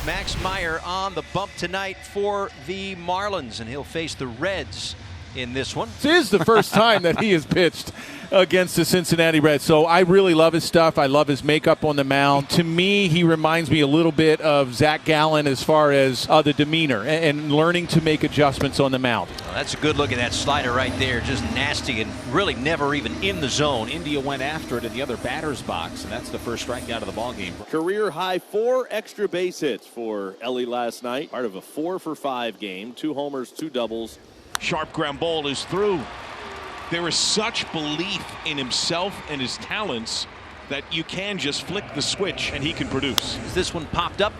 Max Meyer on the bump tonight for the Marlins, and he'll face the Reds in this one. This is the first time that he has pitched against the Cincinnati Reds. So I really love his stuff. I love his makeup on the mound. To me, he reminds me a little bit of Zach Gallen as far as the demeanor and learning to make adjustments on the mound. Well, that's a good look at that slider right there. Just nasty and really never even in the zone. India went after it in the other batter's box, and that's the first strikeout of the ballgame. Career high 4 extra base hits for Ellie last night. Part of a 4-for-5 game. 2 homers, 2 doubles. Sharp ground ball is through. There is such belief in himself and his talents that you can just flick the switch and he can produce. This one popped up,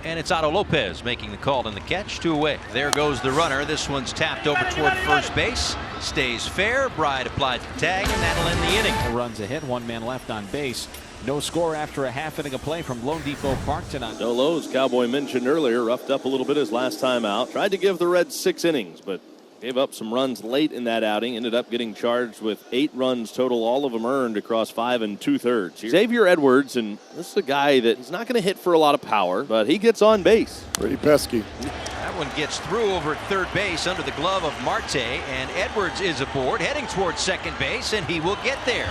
and it's Otto Lopez making the call and the catch. 2 away. There goes the runner. This one's tapped over toward first base. Stays fair. Bride applied the tag, and that'll end the inning. Runs ahead, 1 man left on base. No score after a half inning of play from Lone Depot Park tonight. Dolo, as Cowboy mentioned earlier, roughed up a little bit his last time out. Tried to give the Reds 6 innings, but gave up some runs late in that outing. Ended up getting charged with 8 runs total, all of them earned across 5 2/3. Xavier Edwards, and this is a guy that he's not going to hit for a lot of power, but he gets on base. Pretty pesky. That one gets through over at third base under the glove of Marte, and Edwards is aboard, heading towards second base, and he will get there.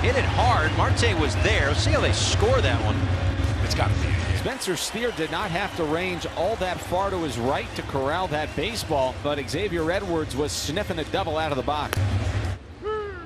Hit it hard. Marte was there. Let's see how they score that one. It's got to be. Spencer Steer did not have to range all that far to his right to corral that baseball, but Xavier Edwards was sniffing a double out of the box.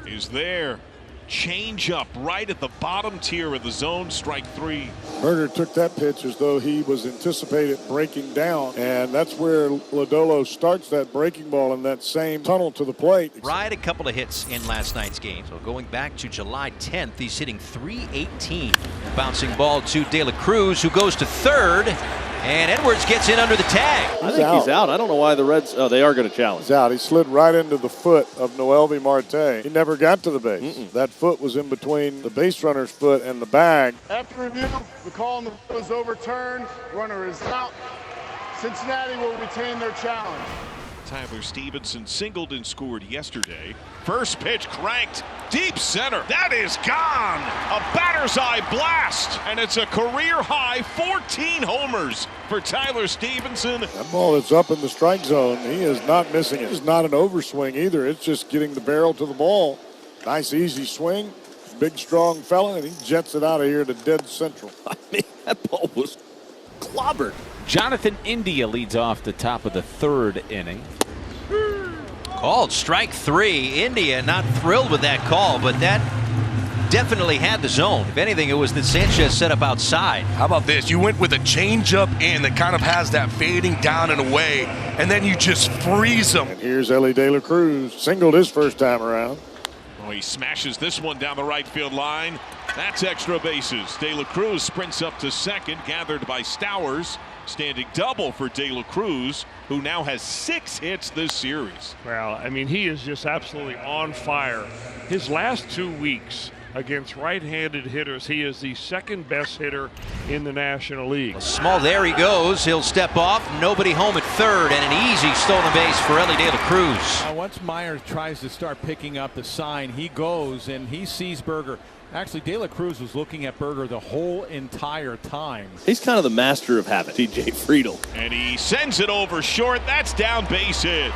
Is there. Change up right at the bottom tier of the zone, strike 3. Berger took that pitch as though he was anticipated breaking down, and that's where Lodolo starts that breaking ball in that same tunnel to the plate. Right, a couple of hits in last night's game. So going back to July 10th, he's hitting .318. Bouncing ball to De La Cruz, who goes to third, and Edwards gets in under the tag. I think he's out. I don't know why the Reds. Oh, they are going to challenge. He's out. He slid right into the foot of Noelvi Marte. He never got to the base. That foot was in between the base runner's foot and the bag. After review, the call on the was overturned. Runner is out. Cincinnati will retain their challenge. Tyler Stevenson singled and scored yesterday. First pitch cranked deep center. That is gone. A batter's eye blast, and it's a career high 14 homers for Tyler Stevenson. That ball is up in the strike zone. He is not missing it. It's not an overswing either. It's just getting the barrel to the ball. Nice easy swing. Big strong fella, and he jets it out of here to dead central. I mean, that ball was clobbered. Jonathan India leads off the top of the 3rd inning. Called strike 3. India not thrilled with that call, but that definitely had the zone. If anything, it was that Sanchez set up outside. How about this? You went with a changeup in that kind of has that fading down and away, and then you just freeze them. And here's Ellie De La Cruz. Singled his first time around. Oh, he smashes this one down the right field line. That's extra bases. De La Cruz sprints up to second, gathered by Stowers. Standing double for De La Cruz, who now has 6 hits this series. Well, I mean, he is just absolutely on fire. His last 2 weeks against right-handed hitters, he is the 2nd best hitter in the National League. Small, there he goes. He'll step off. Nobody home at third, and an easy stolen base for Ellie De La Cruz. Now, once Myers tries to start picking up the sign, he goes and he sees Berger. Actually, De La Cruz was looking at Berger the whole entire time. He's kind of the master of habit, TJ Friedel. And he sends it over short. That's down base hit.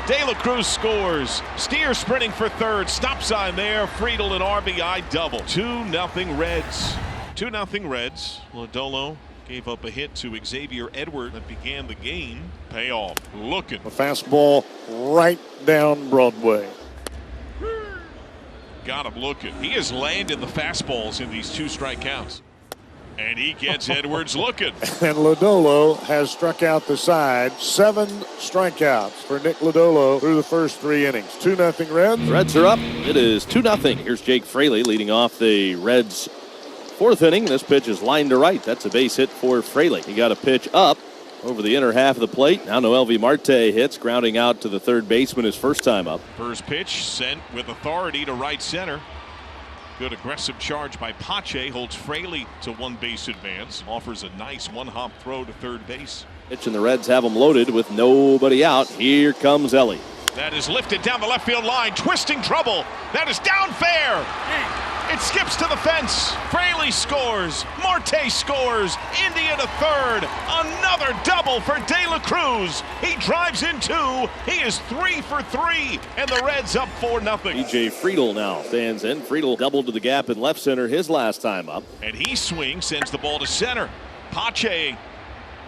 De La Cruz scores. Steer sprinting for third. Stop sign there. Friedel an RBI double. 2-0 Reds. 2-0 Reds. Lodolo gave up a hit to Xavier Edwards that began the game. Payoff. Looking. A fastball right down Broadway. Got him looking. He has landed the fastballs in these 2 strikeouts. And he gets Edwards looking. And Lodolo has struck out the side. 7 strikeouts for Nick Lodolo through the first 3 innings. 2-0 Reds. The Reds are up. It is 2-0. Here's Jake Fraley leading off the Reds' 4th inning. This pitch is line to right. That's a base hit for Fraley. He got a pitch up over the inner half of the plate. Now Noelvi Marte hits, grounding out to the third baseman his first time up. First pitch sent with authority to right center. Good aggressive charge by Pache. Holds Fraley to 1 base advance. Offers a nice 1-hop throw to third base. Pitch, and the Reds have him loaded with nobody out. Here comes Ellie. That is lifted down the left field line. Twisting trouble. That is down fair. It skips to the fence. Fraley scores. Marte scores. India to third. Another double for De La Cruz. He drives in 2. He is 3 for 3, and the Reds up 4-0. E.J. Friedel now stands in. Friedel doubled to the gap in left center his last time up. And he swings, sends the ball to center. Pache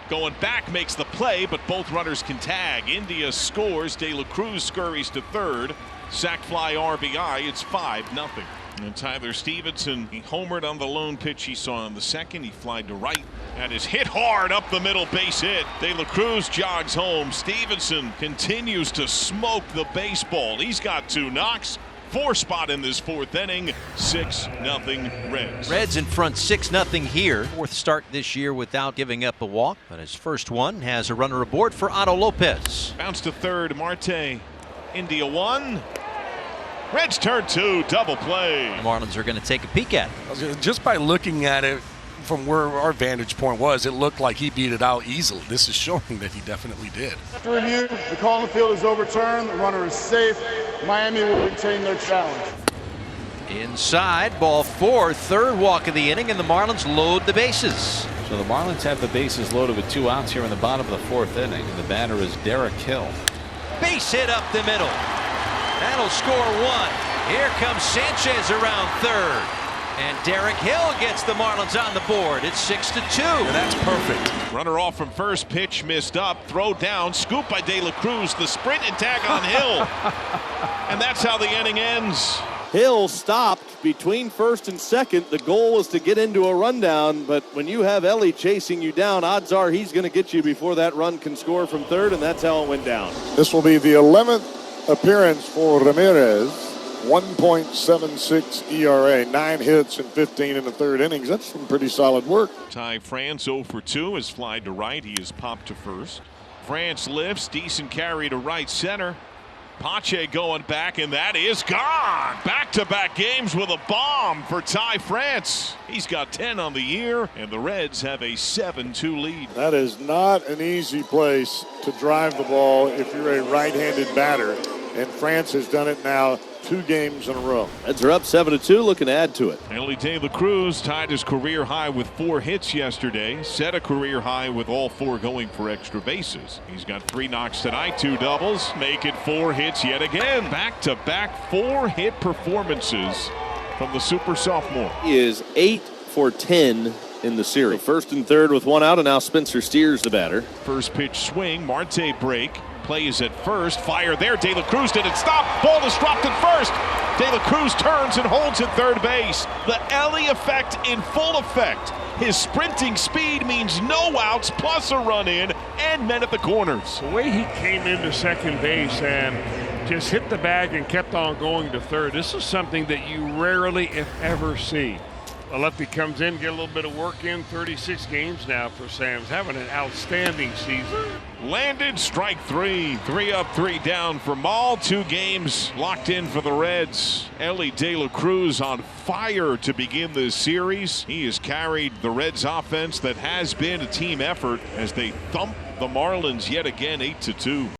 going back makes the play, but both runners can tag. India scores. De La Cruz scurries to third. Sac fly RBI. It's 5-0. And Tyler Stevenson, he homered on the lone pitch he saw in the second. He flied to right. That is hit hard up the middle, base hit. De La Cruz jogs home. Stevenson continues to smoke the baseball. He's got 2 knocks. 4 spot in this 4th inning. 6-0 Reds. Reds in front 6-0 here. 4th start this year without giving up a walk, but his first one has a runner aboard for Otto Lopez. Bounce to third. Marte. India 1. Reds turn 2, double play. The Marlins are going to take a peek at it. Just by looking at it from where our vantage point was, it looked like he beat it out easily. This is showing that he definitely did. After review, the call on the field is overturned. The runner is safe. Miami will retain their challenge. Inside, ball 4, 3rd walk of the inning, and the Marlins load the bases. So the Marlins have the bases loaded with 2 outs here in the bottom of the 4th inning. And the batter is Derek Hill. Base hit up the middle. That'll score 1. Here comes Sanchez around third. And Derek Hill gets the Marlins on the board. It's 6-2. And that's perfect. Runner off from first, pitch missed up, throw down, scoop by De La Cruz, the sprint and tag on Hill. And that's how the inning ends. Hill stopped between first and second. The goal was to get into a rundown, but when you have Ellie chasing you down, odds are he's going to get you before that run can score from third, and that's how it went down. This will be the 11th appearance for Ramirez. 1.76 ERA, 9 hits and 15 in the 3rd innings. That's some pretty solid work. Ty France 0 for 2 is flied to right. He is popped to first. France lifts, decent carry to right center. Pache going back, and that is gone. Back-to-back games with a bomb for Ty France. He's got 10 on the year, and the Reds have a 7-2 lead. That is not an easy place to drive the ball if you're a right-handed batter, and France has done it now 2 games in a row. Reds are up 7-2, looking to add to it. Ellie De La Cruz tied his career high with 4 hits yesterday, set a career high with all 4 going for extra bases. He's got 3 knocks tonight, 2 doubles, make it 4 hits yet again. Back-to-back 4-hit performances from the super sophomore. He is 8 for 10 in the series. First and third with 1 out, and now Spencer Steers the batter. First pitch swing, Marte break. Play is at first. Fire there. De La Cruz didn't stop. Ball is dropped at first. De La Cruz turns and holds at third base. The Ellie effect in full effect. His sprinting speed means no outs plus a run in and men at the corners. The way he came into second base and just hit the bag and kept on going to third. This is something that you rarely, if ever, see. A lefty comes in, get a little bit of work in. 36 games now for Sam's. Having an outstanding season. Landed, strike 3. 3 up, 3 down for Maul. 2 games locked in for the Reds. Ellie De La Cruz on fire to begin this series. He has carried the Reds offense that has been a team effort as they thump the Marlins yet again 8-2.